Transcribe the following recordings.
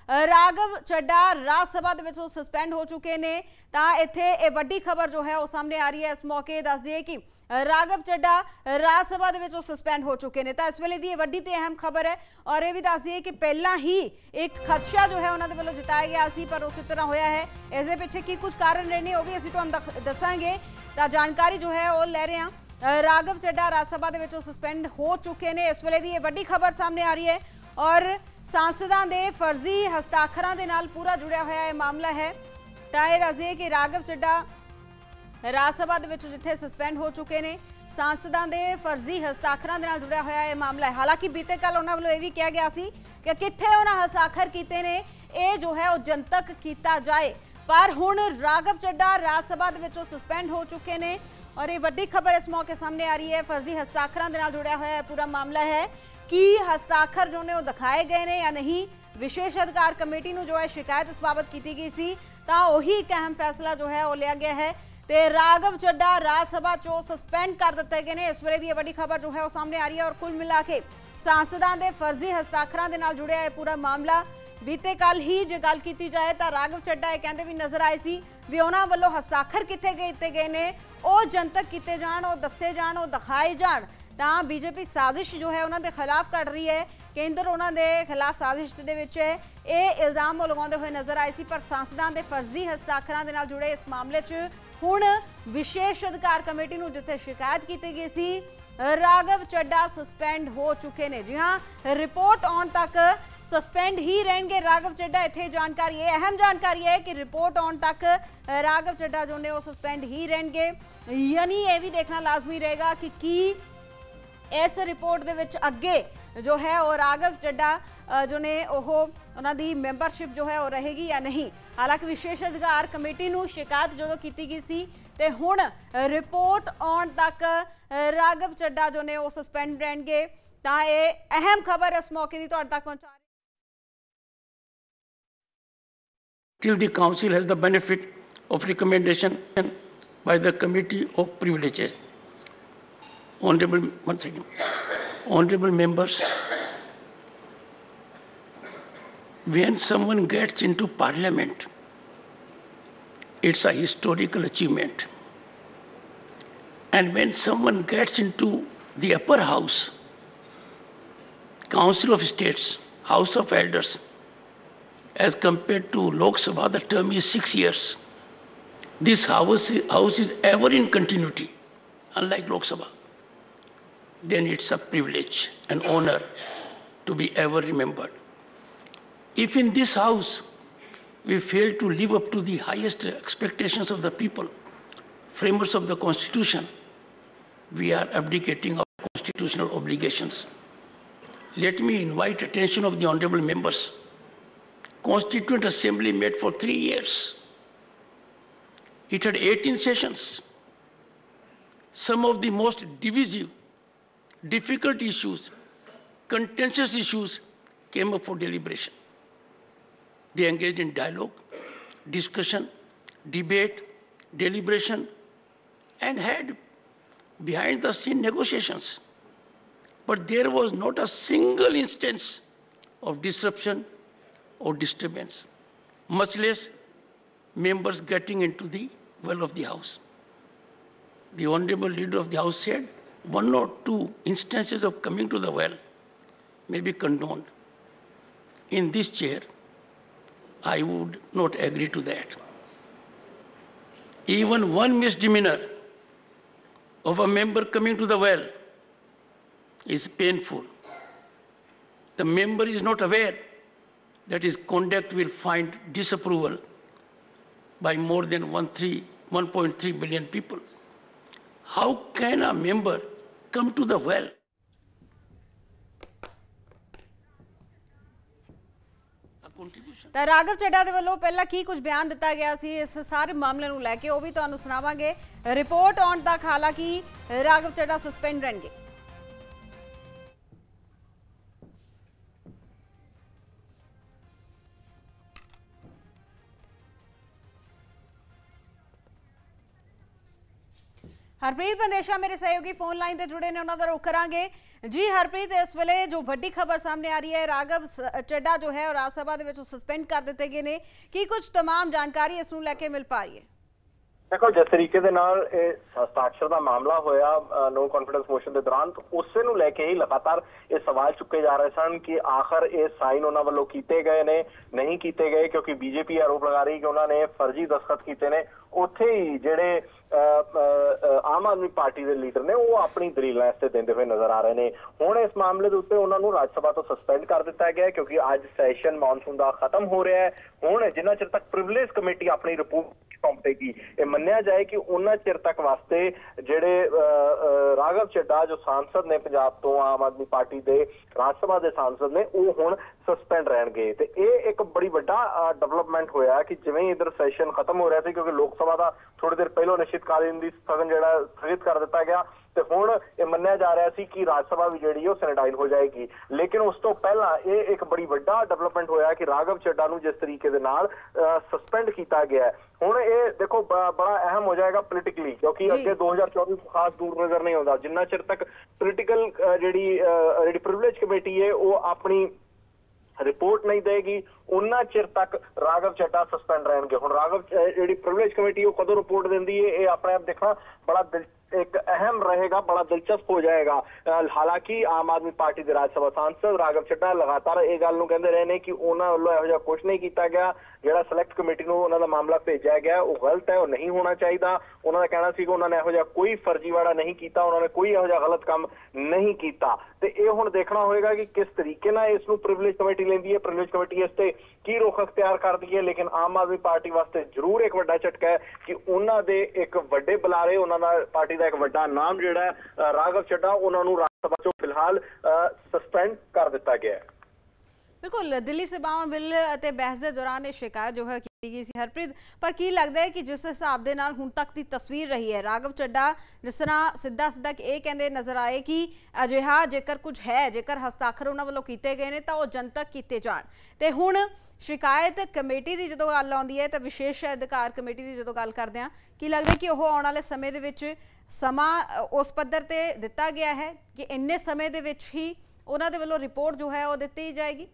ਰਾਘਵ ਚੱਡਾ ਰਾਜ ਸਭਾ ਦੇ ਵਿੱਚੋਂ ਸਸਪੈਂਡ ਹੋ ਚੁੱਕੇ ਨੇ। ਤਾਂ ਇੱਥੇ ਇਹ ਵੱਡੀ ਖਬਰ ਜੋ ਹੈ ਉਹ ਸਾਹਮਣੇ ਆ ਰਹੀ ਹੈ। ਇਸ ਮੌਕੇ ਦੱਸ ਦਈਏ ਕਿ ਰਾਘਵ ਚੱਡਾ ਰਾਜ ਸਭਾ ਦੇ ਵਿੱਚੋਂ ਸਸਪੈਂਡ ਹੋ ਚੁੱਕੇ ਨੇ। ਤਾਂ ਇਸ ਵੇਲੇ ਦੀ ਇਹ ਵੱਡੀ ਤੇ ਅਹਿਮ ਖਬਰ ਹੈ। ਔਰ ਇਹ ਵੀ ਦੱਸ ਦਈਏ ਕਿ ਪਹਿਲਾਂ ਹੀ ਇੱਕ ਖਦਸ਼ਾ ਜੋ ਹੈ ਉਹਨਾਂ ਦੇ ਵੱਲੋਂ ਜਤਾਇਆ ਗਿਆ ਸੀ, ਪਰ ਉਸੇ ਤਰ੍ਹਾਂ ਹੋਇਆ ਹੈ। ਇਸ ਦੇ ਪਿੱਛੇ ਕੀ ਕੁਝ ਕਾਰਨ ਰਹੇ ਨੇ ਉਹ ਵੀ ਅਸੀਂ ਤੁਹਾਨੂੰ ਦੱਸਾਂਗੇ। ਤਾਂ ਜਾਣਕਾਰੀ ਜੋ ਹੈ ਉਹ ਲੈ ਰਹੇ ਹਾਂ। ਰਾਘਵ ਚੱਡਾ ਰਾਜ ਸਭਾ ਦੇ ਵਿੱਚੋਂ ਸਸਪੈਂਡ ਹੋ ਚੁੱਕੇ ਨੇ। ਇਸ ਵੇਲੇ ਦੀ ਇਹ ਵੱਡੀ ਖਬਰ ਸਾਹਮਣੇ ਆ ਰਹੀ ਹੈ ਔਰ सांसदां दे फर्जी हस्ताक्षरां दे नाल पूरा जुड़िया होया यह मामला है। तो यह दस दिए कि राघव चड्डा राज सभा दे विचों जिथे सस्पेंड हो चुके ने, सांसदां दे फर्जी हस्ताक्षरां दे नाल जुड़िया होया यह मामला है। हालांकि बीते कल उन्हां वल्लों यह भी कहा गया सी कि कित्थे उन्हां हस्ताक्षर कीते ने ये जो है वो जनतक कीता जाए, पर हुण राघव चड्डा राज सभा दे विचों सस्पेंड हो चुके ने। और ये वड्डी खबर इस मौके सामने आ रही है। फर्जी हस्ताक्षरां दे नाल जुड़िया होया पूरा मामला है कि हस्ताक्षर जो ने वो दिखाए गए ने या नहीं। विशेष अधिकार कमेटी नूं जो है शिकायत इस बाबत की गई सी, तां ओही एक अहम फैसला जो है वो लिया गया है ते राघव चड्डा राज सभा चो सस्पेंड कर दिते गए ने। इस वेले दी वड्डी खबर जो है वो सामने आ रही है। और कुल मिला के सांसदां दे फर्जी हस्ताक्षरां दे नाल जुड़िया है पूरा मामला। बीते कल ही जो गल की जाए तो राघव चड्डा ये कहते भी नज़र आए सी भी उन्हां वल्लों हस्ताक्षर कित्थे गए ने वो जनतक किए जाण, वो दस्से जाण, वो दिखाए जाण। तो बीजेपी साजिश जो है उन्होंने खिलाफ कर रही है। केंद्र उन्होंने खिलाफ साजिश के इल्जाम लगाते हुए नजर आए सी, पर सांसदां दे फर्जी हस्ताक्षरां दे नाल जुड़े इस मामले च हुण विशेष अधिकार कमेटी नूं जिथे शिकायत की गई सी, राघव चड्डा सस्पेंड हो चुके ने। जी हाँ, रिपोर्ट आने तक सस्पेंड ही रहेंगे राघव चड्डा। इतने जानकारी है, अहम जानकारी है कि रिपोर्ट आने तक राघव चड्डा जो ने वो सस्पेंड ही रहेंगे। यानी ये भी देखना लाजमी रहेगा कि इस रिपोर्ट दे विच अगे जो है वो राघव चड्डा जो ने उन्हां दी मैंबरशिप जो है वो रहेगी या नहीं। हालांकि विशेष अधिकार कमेटी नूं शिकायत जो की गई सी ते हुण रिपोर्ट आने तक राघव चड्डा जो ने वो सस्पेंड रहेंगे। तां ये अहम खबर इस मौके दी तुहाडे तक पहुंचा रही। Till the council has the benefit of recommendation by the committee of privileges. Honorable members, when someone gets into parliament, it's a historical achievement. And when someone gets into the upper house, Council of States, House of Elders, as compared to Lok Sabha, the term is 6 years. This house is ever in continuity, unlike Lok Sabha. Then it's a privilege and honor to be ever remembered. If in this house we fail to live up to the highest expectations of the people, framers of the Constitution, we are abdicating our constitutional obligations. Let me invite attention of the honorable members. Constituent Assembly met for 3 years. It had 18 sessions. Some of the most divisive, difficult issues, contentious issues came up for deliberation. They engaged in dialogue, discussion, debate, deliberation, and had behind the scene negotiations. But there was not a single instance of disruption or disturbance, much less members getting into the well of the House. The Honorable Leader of the House said 1 or 2 instances of coming to the well may be condoned. In this chair, I would not agree to that. Even one misdemeanor of a member coming to the well is painful. The member is not aware that his conduct will find disapproval by more than 1.3 billion people. How can a member come to the well? ਤਾਂ ਰਾਘਵ ਚੱਡਾ ਦੇ ਵੱਲੋਂ ਪਹਿਲਾਂ ਕੀ ਕੁਝ ਬਿਆਨ ਦਿੱਤਾ ਗਿਆ ਸੀ ਇਸ ਸਾਰੇ ਮਾਮਲੇ ਨੂੰ ਲੈ ਕੇ ਉਹ ਵੀ ਤੁਹਾਨੂੰ ਸੁਣਾਵਾਂਗੇ। ਰਿਪੋਰਟ ਆਉਣ ਤੱਕ ਹਾਲਾਂਕਿ ਰਾਘਵ ਚੱਡਾ ਸਸਪੈਂਡ ਰਹਿਣਗੇ। हरप्रीत बंदेशा मेरे सहयोगी फोन लाइन से जुड़े ने, उन्होंने रुख करांगे जी। हरप्रीत, इस वेले जो वड्डी खबर सामने आ रही है, राघव चड्ढा जो है राज सभा दे विच सस्पेंड कर दिते गए ने, की कुछ तमाम जानकारी इस नूं लैके मिल पा रही है? देखो, जिस तरीके दे नाल हस्ताक्षर का मामला होया नो कॉन्फिडेंस मोशन के दौरान, तो उसे नूं लैके ही लगातार ये सवाल चुके जा रहे सन कि आखिर ये साइन उन्होंने वालों कीते गए ने, नहीं कीते गए, क्योंकि बीजेपी आरोप लगा रही कि उन्होंने फर्जी दस्तखत कीते ने। उत्थे ही जेडे आम आदमी पार्टी के लीडर ने वो अपनी दलील इससे देंदे हुए नजर आ रहे हैं। हुण इस मामले के उत्ते उन्होंने राज्य सभा तो सस्पेंड कर दिता गया, क्योंकि अज सैशन मानसून का खत्म हो रहा है। हुण जिन्ना चिर तक प्रिविलेज कमेटी अपनी रिपोर्ट सौंपेगी, ये मन्निया जाए कि उन्ना चिर तक वास्ते जेडे राघव चड्ढा जो सांसद ने पंजाब तो आम आदमी पार्टी के राज सभा के सांसद ने, वो हुण सस्पेंड रहणगे। ते ये एक बड़ी वड्डा डेवलपमेंट होया कि जिवें ही इधर सैशन खत्म हो रहा था, क्योंकि लोक सभा का थोड़ी देर पहलों अनिश्चितकालीन दी सदन जेड़ा स्थगित कर दिता गया, ते हुण ये मन्निया जा रहा सी कि राज सभा भी जिहड़ी सैनिटाइज हो जाएगी। लेकिन उस तो पहला ये एक बड़ी वड्डा डेवलपमेंट होया कि राघव चड्ढा नूं जिस तरीके दे नाल सस्पेंड किया गया है, हुण ये देखो बड़ा अहम हो जाएगा पोलिटिकली, क्योंकि अगे 2024 खास दूर नजर नहीं आता। जिन्ना चिर तक पोलिटिकल जी प्रिविलेज कमेटी है वो अपनी रिपोर्ट नहीं देगी, उन्ना चिर तक राघव चड्ढा सस्पेंड रहेंगे। हुण राघव जी प्रिविलेज कमेटी वो कदों रिपोर्ट देंदी है, ये अपने आप देखना बड़ा एक अहम रहेगा, बड़ा दिलचस्प हो जाएगा। हालांकि आम आदमी पार्टी के राज्यसभा सांसद राघव चड्ढा लगातार ये गल कहते रहे हैं कि उन्होंने वालों यहो जिहा कुछ नहीं किया गया, जिहड़ा सिलेक्ट कमेटी को उन्होंने मामला भेजा गया वो गलत है, वो नहीं होना चाहिए। उन्होंने कहना सी कि उन्होंने यहो जिहा कोई फर्जीवाड़ा नहीं किया, उन्होंने कोई यहो जिहा गलत काम नहीं किया। तो ये हुण देखना होगा कि किस तरीके नाल इसनूं प्रिविलेज कमेटी लैंदी है, प्रिविलेज कमेटी इस ते की रुख अख्तियार करती है। लेकिन आम आदमी पार्टी वास्ते जरूर एक वड्डा झटका है कि उन्होंने दे एक वड्डे बुलारे, उन्होंने पार्टी का एक वड्डा नाम जिहड़ा है राघव चड्ढा, उन्होंने राज्य सभा चों फिलहाल सस्पेंड कर दिता गया है। बिल्कुल, दिल्ली सभावां बिल ਅਤੇ बहस के दौरान ये शिकायत जो है की गई सी। हरप्रीत, पर की लगता है कि जिस हिसाब के नाल हुण तक की तस्वीर रही है, राघव चड्ढा जिस तरह सीधा सीधा ये कहते नजर आए कि अजिहा जेकर कुछ है, जेकर हस्ताक्षर उन्होंने वालों किए गए हैं तो वो जनतक किए जाण। ते हुण शिकायत कमेटी की जो गल आउंदी है, तो विशेष अधिकार कमेटी की जो गल करते हैं, की लगता है कि वह आने वाले समय दे विच समा उस पद्धर ते दिता गया है कि इन्ने समय दे विच ही उन्होंने दे वालों रिपोर्ट जो है वो दी जाएगी?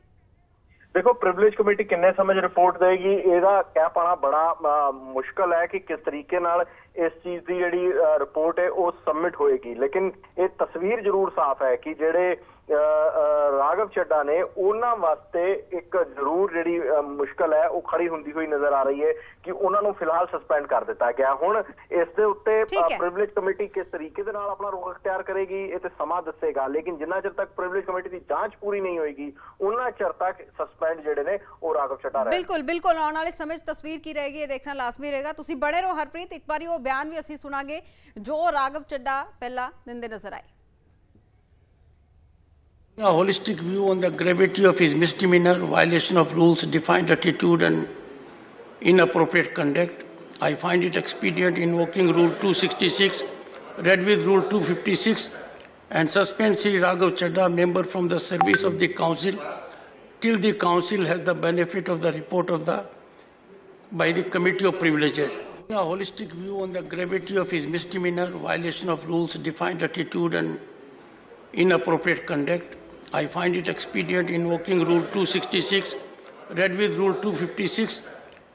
देखो, प्रिविलेज कमेटी किन्ने समय रिपोर्ट देगी, इसका कह पाना बड़ा मुश्किल है कि किस तरीके नाल इस चीज की जिहड़ी रिपोर्ट है वो सबमिट होएगी। लेकिन ये तस्वीर जरूर साफ है कि जेडे राघव चड्ढा ने उन्हां वास्ते एक जरूर जिहड़ी मुश्किल है वो खड़ी हुंदी हुई नजर आ रही है कि उन्होंने फिलहाल सस्पेंड कर दिता गया। हुण इस दे उत्ते प्रिविलेज कमेटी किस तरीके दे नाल अपना रुख अख्तियार करेगी ये तो समा दसेगा। लेकिन जिन्ना चिर तक प्रिविलेज कमेटी की जांच पूरी नहीं होगी, उन्ना चिर तक सस्पेंड जिहड़े ने वो राघव चड्ढा रहे। बिल्कुल बिल्कुल, आने वाले समय तस्वीर की रहेगी, ये देखना लाजमी रहेगा। तुसीं बने रहो हरप्रीत, एक बारी वो बयान भी असीं सुनांगे जो राघव चड्ढा पहला दिंदे नजर आए। A holistic view on the gravity of his misdemeanor, violation of rules, defined attitude and inappropriate conduct, I find it expedient invoking Rule 266, read with Rule 256, and suspend Sri Raghav Chadha, member from the service of the Council, till the Council has the benefit of the report of by the Committee of Privileges. A holistic view on the gravity of his misdemeanor, violation of rules, defined attitude and inappropriate conduct, I find it expedient invoking Rule 266, read with Rule 256,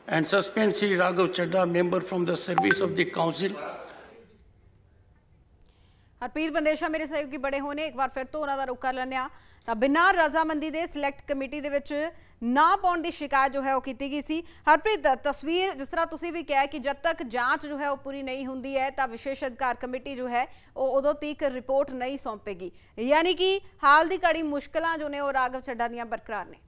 and suspend Sri Raghav Chadha, member from the service of the Council. Harpreet Bandesha मेरे सहयोगी बड़े होने, एक बार फिर तो उन्होंने रुख कर लैंदे आ ਤਾਂ ਬਿਨਾਂ ਰਜ਼ਾਮੰਦੀ ਦੇ ਸਿਲੈਕਟ ਕਮੇਟੀ ਦੇ ਵਿੱਚ ਨਾ ਪਾਉਣ ਦੀ ਸ਼ਿਕਾਇਤ ਜੋ ਹੈ ਉਹ ਕੀਤੀ ਗਈ ਸੀ। ਹਰਪ੍ਰੀਤ, ਤਸਵੀਰ ਜਿਸ ਤਰ੍ਹਾਂ ਤੁਸੀਂ ਵੀ ਕਿਹਾ ਕਿ ਜਦ ਤੱਕ ਜਾਂਚ ਜੋ ਹੈ ਉਹ ਪੂਰੀ नहीं ਹੁੰਦੀ ਹੈ ਤਾਂ ਵਿਸ਼ੇਸ਼ ਅਧਿਕਾਰ ਕਮੇਟੀ ਜੋ ਹੈ ਉਹ ਉਦੋਂ ਤੱਕ ਰਿਪੋर्ट नहीं ਸੌਂਪੇਗੀ, यानी कि हाल ਦੀ ਘੜੀ ਮੁਸ਼ਕਲਾਂ जो ने वो राघव चड्ढा ਦੀਆਂ बरकरार ने।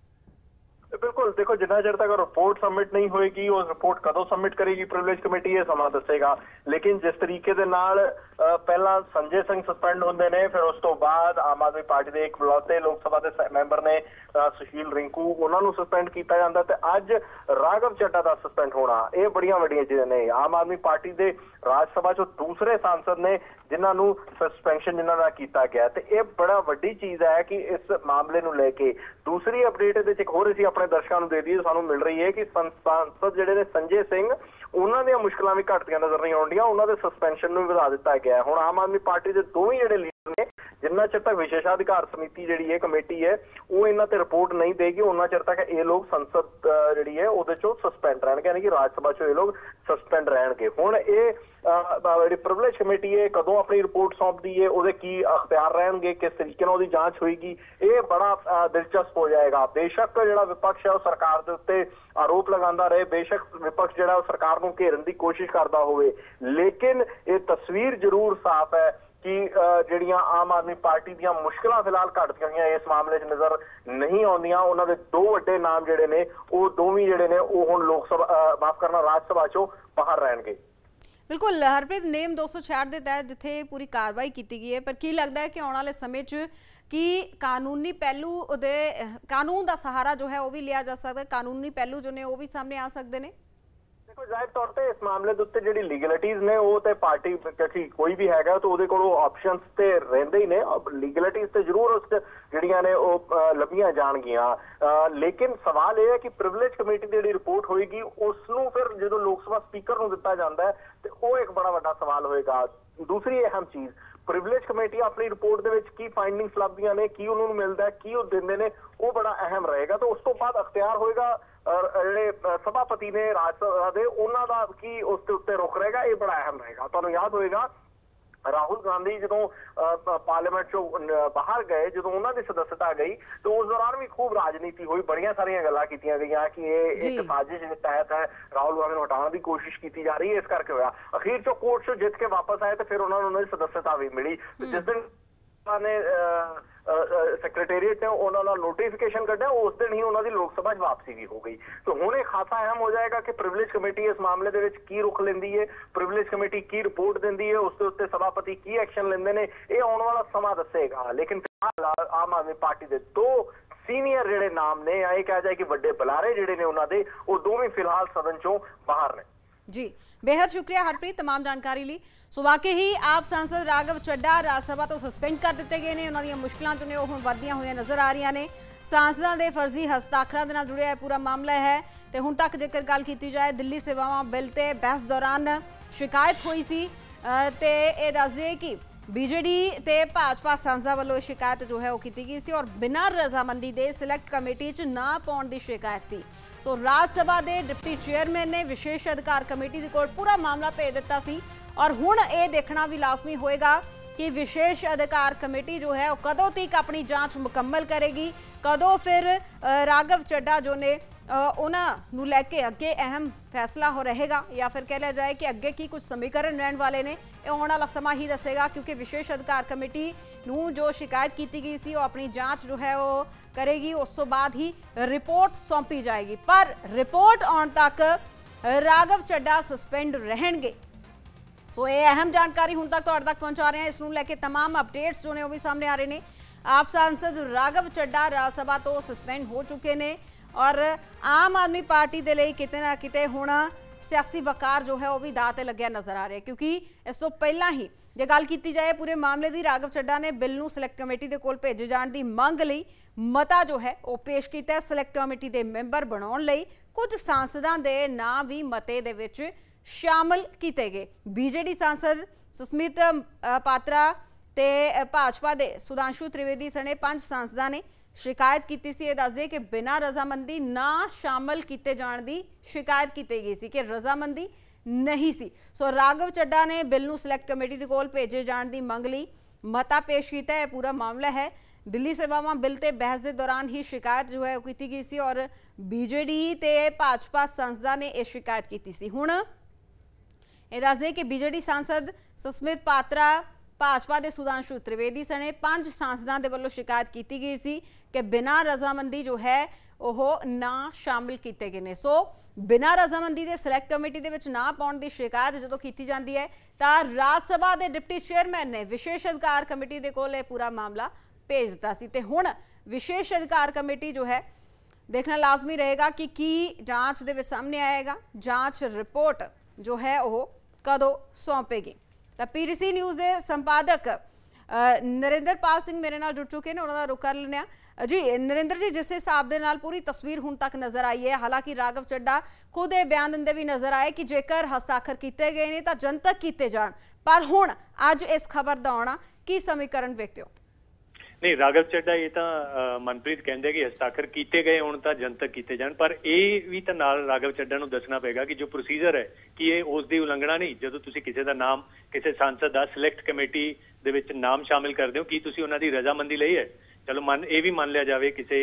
बिल्कुल, देखो जिन्ना चिर तक रिपोर्ट सबमिट नहीं होएगी, वो रिपोर्ट कदों सबमिट करेगी प्रिविलेज कमेटी ये समा दसेगा। लेकिन जिस तरीके दे नाल पहला संजय सिंह सस्पेंड होंदे ने, फिर उस तो बाद आम आदमी पार्टी के एक इकलौते लोक सभा के मैंबर ने सुशील रिंकू उन्होंने सस्पेंड किया जाता, ते अज राघव चड्ढा का सस्पेंड होना ये बड़िया वड्डियां चीज़ां ने। आम आदमी पार्टी के राज सभा चो दूसरे सांसद ने जिन्होंने सस्पेंशन जिन्होंने किया गया, तो ये बड़ा वड्डी चीज़ है कि इस मामले को लेके दूसरी अपडेट एक होर असीं अपने दर्शकों को दे दी सानू मिल रही है कि सांसद जिहड़े ने संजय सिंह ਉਹਨਾਂ ਦੀਆਂ ਮੁਸ਼ਕਲਾਂ ਵੀ ਘਟਦੀਆਂ ਨਜ਼ਰ ਨਹੀਂ ਆਉਂਦੀਆਂ, ਉਹਨਾਂ ਦੇ ਸਸਪੈਂਸ਼ਨ ਨੂੰ ਵਧਾ ਦਿੱਤਾ ਗਿਆ। ਹੁਣ ਆਮ ਆਦਮੀ ਪਾਰਟੀ ਦੇ ਦੋਵੇਂ ਜਿਹੜੇ ਲੀਡਰ ਨੇ, ਜਿੰਨਾ ਚਿਰ ਤੱਕ ਵਿਸ਼ੇਸ਼ਾਧਿਕਾਰ ਸਮਿਤੀ ਜਿਹੜੀ ਹੈ ਕਮੇਟੀ ਹੈ ਉਹ ਇਹਨਾਂ ਤੇ ਰਿਪੋਰਟ ਨਹੀਂ ਦੇਗੀ, ਉਹਨਾਂ ਚਿਰ ਤੱਕ ਇਹ ਲੋਕ ਸੰਸਦ ਜਿਹੜੀ ਹੈ ਉਹਦੇ ਚੋਂ ਸਸਪੈਂਡ ਰਹਿਣਗੇ, ਯਾਨੀ ਕਿ ਰਾਜ ਸਭਾ ਚੋਂ ਇਹ ਲੋਕ ਸਸਪੈਂਡ ਰਹਿਣਗੇ। ਹੁਣ ਇਹ ਜਿਹੜੀ ਪ੍ਰਿਵਿਲੇਜ ਕਮੇਟੀ ਹੈ ਕਦੋਂ ਆਪਣੀ ਰਿਪੋਰਟ ਸੌਂਪਦੀ ਹੈ, ਉਹਦੇ ਕੀ ਅਖਤਿਆਰ ਰਹਿਣਗੇ, ਕਿਸ ਤਰੀਕੇ ਨਾਲ ਉਹਦੀ ਜਾਂਚ ਹੋਏਗੀ, ਇਹ ਬੜਾ ਦਿਲਚਸਪ ਹੋ ਜਾਏਗਾ। ਬੇਸ਼ੱਕ ਜਿਹੜਾ ਵਿਪਕਸ਼ ਹੈ ਉਹ ਸਰਕਾਰ ਦੇ ਉੱਤੇ ਆਰੋਪ ਲਗਾਉਂਦਾ ਰਹੇ, ਬੇਸ਼ੱਕ ਵਿਪਕਸ਼ ਜਿਹੜਾ ਉਹ ਸਰਕਾਰ ਨੂੰ ਘੇਰਨ ਦੀ ਕੋਸ਼ਿਸ਼ ਕਰਦਾ ਹੋਵੇ, ਲੇਕਿਨ ਇਹ ਤਸਵੀਰ ਜ਼ਰੂਰ ਸਾਫ਼ ਹੈ ਕਿ ਜਿਹੜੀਆਂ ਆਮ ਆਦਮੀ ਪਾਰਟੀ ਦੀਆਂ ਮੁਸ਼ਕਲਾਂ ਫਿਲਹਾਲ ਘਟਦੀਆਂ ਹੋਈਆਂ ਇਸ ਮਾਮਲੇ 'ਚ ਨਜ਼ਰ ਨਹੀਂ ਆਉਂਦੀਆਂ। ਉਹਨਾਂ ਦੇ ਦੋ ਵੱਡੇ ਨਾਮ ਜਿਹੜੇ ਨੇ ਉਹ ਦੋਵੇਂ ਜਿਹੜੇ ਨੇ ਉਹ ਹੁਣ ਲੋਕ ਸਭਾ ਮਾਫ ਕਰਨਾ ਰਾਜ ਸਭਾ 'ਚੋਂ ਬਾਹਰ ਰਹਿਣਗੇ। ਬਿਲਕੁਲ ਹਰਪ੍ਰੀਤ, ਨੇਮ 266 ਦੇ ਤਹਿਤ ਜਿੱਥੇ ਪੂਰੀ ਕਾਰਵਾਈ ਕੀਤੀ ਗਈ ਹੈ, ਪਰ ਕੀ ਲੱਗਦਾ ਹੈ ਕਿ ਆਉਣ ਵਾਲੇ ਸਮੇਂ 'ਚ ਕੀ ਕਾਨੂੰਨੀ ਪਹਿਲੂ ਉਹਦੇ ਕਾਨੂੰਨ ਦਾ ਸਹਾਰਾ ਜੋ ਹੈ ਉਹ ਵੀ ਲਿਆ ਜਾ ਸਕਦਾ, ਕਾਨੂੰਨੀ ਪਹਿਲੂ ਜੋ ਨੇ ਉਹ ਵੀ ਸਾਹਮਣੇ ਆ ਸਕਦੇ ਨੇ? ਦੇਖੋ ਜ਼ਾਹਿਰ ਤੌਰ ਤੇ ਇਸ ਮਾਮਲੇ ਦੇ ਉੱਤੇ ਜਿਹੜੀ ਲੀਗਲਿਟੀਜ਼ ਨੇ ਉਹ ਤੇ ਪਾਰਟੀ ਕਿਉਂਕਿ ਕੋਈ ਵੀ ਹੈਗਾ ਤਾਂ ਉਹਦੇ ਕੋਲ ਆਪਸ਼ਨਸ ਤੇ ਰਹਿੰਦੇ ਹੀ ਨੇ, ਲੀਗਲਿਟੀਜ਼ ਤੇ ਜ਼ਰੂਰ ਉਸ ਜਿਹੜੀਆਂ ਨੇ ਉਹ ਲੱਭੀਆਂ ਜਾਣਗੀਆਂ। ਲੇਕਿਨ ਸਵਾਲ ਇਹ ਹੈ ਕਿ ਪ੍ਰਿਵਿਲੇਜ ਕਮੇਟੀ ਦੀ ਜਿਹੜੀ ਰਿਪੋਰਟ ਹੋਏਗੀ ਉਸ ਨੂੰ ਫਿਰ ਜਦੋਂ ਲੋਕ ਸਭਾ ਸਪੀਕਰ ਨੂੰ ਦਿੱਤਾ ਜਾਂਦਾ ਹੈ ਤੇ ਉਹ ਇੱਕ ਬੜਾ ਵੱਡਾ ਸਵਾਲ ਹੋਏਗਾ। ਦੂਸਰੀ ਅਹਿਮ ਚੀਜ਼, ਪ੍ਰਿਵਿਲੇਜ ਕਮੇਟੀ ਆਪਣੀ ਰਿਪੋਰਟ ਦੇ ਵਿੱਚ ਕੀ ਫਾਈਂਡਿੰਗਸ ਲੱਭਦੀਆਂ ਨੇ, ਕੀ ਉਹਨਾਂ ਨੂੰ ਮਿਲਦਾ ਹੈ, ਕੀ ਉਹ ਦਿੰਦੇ ਨੇ, ਉਹ ਬੜਾ ਅਹਿਮ ਰਹੇਗਾ। ਤਾਂ ਉਸ ਤੋਂ ਬਾਅਦ ਅਖਤਿਆਰ ਹੋਏਗਾ ਜਿਹੜੇ ਸਭਾਪਤੀ ਨੇ ਰਾਜ ਸਭਾ ਦੇ, ਉਹਨਾਂ ਦਾ ਕੀ ਉਸ ਦੇ ਉੱਤੇ ਰੁਖ ਰਹੇਗਾ, ਇਹ ਬੜਾ ਅਹਿਮ ਰਹੇਗਾ। ਤੁਹਾਨੂੰ ਯਾਦ ਹੋਏਗਾ ਰਾਹੁਲ ਗਾਂਧੀ ਜਦੋਂ ਪਾਰਲੀਮੈਂਟ ਚੋਂ ਬਾਹਰ ਗਏ, ਜਦੋਂ ਉਹਨਾਂ ਦੀ ਸਦੱਸਤਾ ਗਈ ਤਾਂ ਉਸ ਦੌਰਾਨ ਵੀ ਖੂਬ ਰਾਜਨੀਤੀ ਹੋਈ, ਬੜੀਆਂ ਸਾਰੀਆਂ ਗੱਲਾਂ ਕੀਤੀਆਂ ਗਈਆਂ ਕਿ ਇਹ ਇੱਕ ਸਾਜ਼ਿਸ਼ ਦੇ ਤਹਿਤ ਹੈ, ਰਾਹੁਲ ਗਾਂਧੀ ਨੂੰ ਹਟਾਉਣ ਦੀ ਕੋਸ਼ਿਸ਼ ਕੀਤੀ ਜਾ ਰਹੀ ਹੈ, ਇਸ ਕਰਕੇ ਹੋਇਆ। ਅਖੀਰ ਚੋਂ ਕੋਰਟ ਚੋਂ ਜਿੱਤ ਕੇ ਵਾਪਸ ਆਏ ਤੇ ਫਿਰ ਉਹਨਾਂ ਨੂੰ ਉਹਨਾਂ ਦੀ ਸਦੱਸਤਾ ਵੀ ਮਿਲੀ। ਜਿਸ ਦਿਨ ਨੇ ਸੈਕਟਰੀਏਟ ਨੇ ਉਹਨਾਂ ਨਾਲ ਨੋਟੀਫਿਕੇਸ਼ਨ ਕੱਢਿਆ, ਉਸ ਦਿਨ ਹੀ ਉਹਨਾਂ ਦੀ ਲੋਕ ਸਭਾ 'ਚ ਵਾਪਸੀ ਵੀ ਹੋ ਗਈ। ਤਾਂ ਹੁਣ ਇਹ ਖਾਸਾ ਅਹਿਮ ਹੋ ਜਾਏਗਾ ਕਿ ਪ੍ਰਿਵਿਲੇਜ ਕਮੇਟੀ ਇਸ ਮਾਮਲੇ ਦੇ ਵਿੱਚ ਕੀ ਰੁਖ ਲੈਂਦੀ ਹੈ, ਪ੍ਰਿਵਿਲੇਜ ਕਮੇਟੀ ਕੀ ਰਿਪੋਰਟ ਦਿੰਦੀ ਹੈ, ਉਸ ਦੇ ਉੱਤੇ ਸਭਾਪਤੀ ਕੀ ਐਕਸ਼ਨ ਲੈਂਦੇ ਨੇ, ਇਹ ਆਉਣ ਵਾਲਾ ਸਮਾਂ ਦੱਸੇਗਾ। ਲੇਕਿਨ ਫਿਲਹਾਲ ਆਮ ਆਦਮੀ ਪਾਰਟੀ ਦੇ ਦੋ ਸੀਨੀਅਰ ਜਿਹੜੇ ਨਾਮ ਨੇ, ਇਹ ਕਿਹਾ ਜਾਏ ਕਿ ਵੱਡੇ ਬੁਲਾਰੇ ਜਿਹੜੇ ਨੇ ਉਹਨਾਂ ਦੇ, ਉਹ ਦੋਵੇਂ ਫਿਲਹਾਲ ਸਦਨ ਚੋਂ ਬਾਹਰ ਨੇ। जी बेहद शुक्रिया हरप्रीत तमाम जानकारी ली। सो वाकई ही आप सांसद राघव चड्डा राज सभा तो सस्पेंड कर दिए गए हैं, उन्होंने मुश्किलों जो ने हुण वधदियां होईयां नज़र आ रही ने। सांसदां दे फर्जी हस्ताक्षरां दे नाल जुड़िया पूरा मामला है। तो हुण तक जेकर गल की जाए दिल्ली सेवावां बिल ते बहस दौरान शिकायत हुई सी ते इह दस दईए कि बीजेडी ते भाजपा सांसदां वल्लों शिकायत जो है वो की गई सी और बिना रजामंदी दे सिलेक्ट कमेटी च ना पाउण दी शिकायत सी। सो राज सभा के डिप्टी चेयरमैन ने विशेष अधिकार कमेटी के कोल पूरा मामला भेज दिता सी और हुण ये देखना भी लाजमी होएगा कि विशेष अधिकार कमेटी जो है वो कदों तक अपनी जांच मुकम्मल करेगी, कदों फिर राघव चड्डा जो ने उन्होंने लैके अगे अहम फैसला हो रहेगा या फिर कह लिया जाए कि अगे की कुछ समीकरण रहने वाले ने, आने वाला समा ही दसेगा। क्योंकि विशेष अधिकार कमेटी नूं जो शिकायत की गई सी वो अपनी जांच जो है वो करेगी, उस तो बाद ही रिपोर्ट सौंपी जाएगी। पर रिपोर्ट आने तक राघव चड्डा सस्पेंड रहणगे। सो ये अहम जानकारी हुण तक तुहाडे तक पहुंचा रहे हैं। इस नूं लैके तमाम अपडेट्स जो ने वो भी सामने आ रहे हैं। आप सांसद राघव चड्डा राज सभा तो सस्पेंड हो चुके हैं और आम आदमी पार्टी के लिए किते ना किते हुण सियासी वकार जो है वो भी दाव ते लग्या नज़र आ रहा है। क्योंकि इस तो पहला ही जे गल की जाए पूरे मामले की, राघव चड्डा ने बिल नूं सिलेक्ट कमेटी के कोल भेजे जाने की मंग लई मता जो है वो पेश किया। सिलेक्ट कमेटी के मैंबर बनाउण लई कुछ सांसदां दे नाम भी मते दे विच शामिल किए गए। बीजेडी सांसद सस्मित पात्रा ते भाजपा के सुधांशु त्रिवेदी सने 5 सांसदां ने शिकायत की सी। दस दे कि बिना रजामंदी ना शामिल किए जाने की शिकायत की गई सी कि रजामंदी नहीं सी। सो राघव चड्डा ने बिल नूं सिलेक्ट कमेटी के कोल भेजे जाने की मंग लई मता पेश किया है। पूरा मामला है दिल्ली सेवावां बिल ते बहस के दौरान ही शिकायत जो है की गई सी और बीजेडी ते भाजपा सांसदां ने यह शिकायत की सी। हुण ये दस दे कि बीजेडी सांसद सस्मित पात्रा, भाजपा के सुधांशु त्रिवेदी सने 5 सांसदां दे वल्लों शिकायत की गई सी कि बिना रजामंदी जो है वह ना शामिल किए गए हैं। सो बिना रजामंदी के सिलेक्ट कमेटी दे विच ना पाउण दी शिकायत जो की जाती है तो राज सभा के डिप्टी चेयरमैन ने विशेष अधिकार कमेटी के कोल पूरा मामला भेज दिता सी। ते हुण विशेष अधिकार कमेटी जो है देखना लाजमी रहेगा कि जांच दे विच सामने आएगा, जांच रिपोर्ट जो है वह कदों सौंपेगी। तो पीटीसी न्यूज़ के संपादक ਨਰਿੰਦਰਪਾਲ ਸਿੰਘ ਮੇਰੇ ਨਾਲ ਜੁੜ ਚੁੱਕੇ ਨੇ, ਉਹਨਾਂ ਦਾ ਰੁਖ ਕਰ ਲੈਂਦੇ ਹਾਂ। ਜੀ ਨਰਿੰਦਰ ਜੀ, ਜਿਸ ਹਿਸਾਬ ਦੇ ਨਾਲ ਪੂਰੀ ਤਸਵੀਰ ਹੁਣ ਤੱਕ ਨਜ਼ਰ ਆਈ ਹੈ, ਹਾਲਾਂकि ਰਾਘਵ ਚੱਡਾ खुद ये बयान दिंदे भी नजर आए कि जेकर हस्ताक्षर किए गए ने तो जनतक किए जाण, पर हुण अज इस खबर का आना की समीकरण वेखते हो? नहीं, राघव चड्डा ये तो मनप्रीत कहते कि हस्ताक्षर किए गए होण तां जनतक किए जाण, पर यह भी तो नाल राघव चड्डा नूं दसना पेगा कि जो प्रोसीजर है कि ये उसकी उलंघना नहीं। जदों तुसीं किसी का नाम किसी सांसद का सिलेक्ट कमेटी दे विच नाम शामिल करते हो, कि तुसीं उन्हां दी रजामंदी लई है, चलो मन ये भी मान लिया जाए किसी